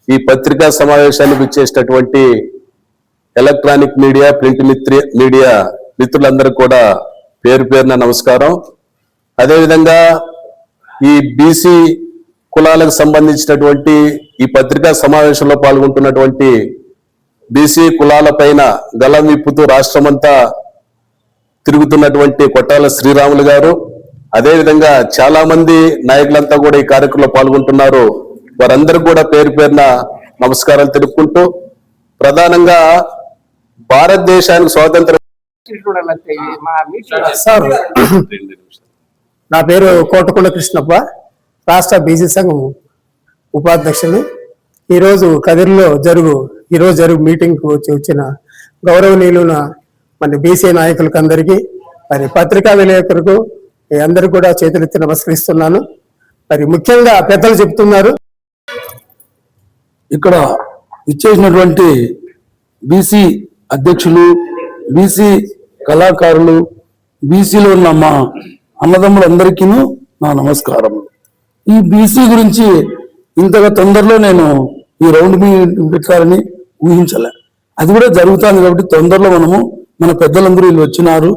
ఈ పత్రికా సమావేశానికి ఇచ్చేసినటువంటి ఎలక్ట్రానిక్ మీడియా, ప్రింట్ మీడియా మిత్రులందరూ కూడా పేరు పేరున నమస్కారం. అదేవిధంగా ఈ బీసీ కులాలకు సంబంధించినటువంటి ఈ పత్రికా సమావేశంలో పాల్గొంటున్నటువంటి బీసీ కులాల పైన గలం విప్పుతూ రాష్ట్రమంతా తిరుగుతున్నటువంటి కొట్టాల శ్రీరాములు గారు, అదేవిధంగా చాలా మంది నాయకులంతా కూడా ఈ కార్యక్రమంలో పాల్గొంటున్నారు. వారందరూ కూడా పేరు పేరున నమస్కారాలు తెలుపుకుంటూ, ప్రధానంగా భారతదేశానికి స్వాతంత్రం నా పేరు కోటకొండ కృష్ణప్ప, రాష్ట్ర బీసీ సంఘం ఉపాధ్యక్షుని. ఈరోజు కదిరిలో జరుగు మీటింగ్కి వచ్చిన గౌరవనీయులున్న మన బీసీ నాయకులకు అందరికీ, మరి పత్రికా విలేకరులకు అందరూ కూడా చేతులెత్తి నమస్కరిస్తున్నాను. మరి ముఖ్యంగా పెద్దలు చెప్తున్నారు, ఇక్కడ ఇచ్చేసినటువంటి బీసీ అధ్యక్షులు, బీసీ కళాకారులు, బీసీలో ఉన్న మా అన్నదమ్ములందరికీ నా నమస్కారం. ఈ బీసీ గురించి ఇంతగా తొందరలో నేను ఈ రౌండ్ పెట్టాలని ఊహించలే. అది కూడా జరుగుతుంది కాబట్టి తొందరలో మన పెద్దలందరూ వీళ్ళు వచ్చినారు.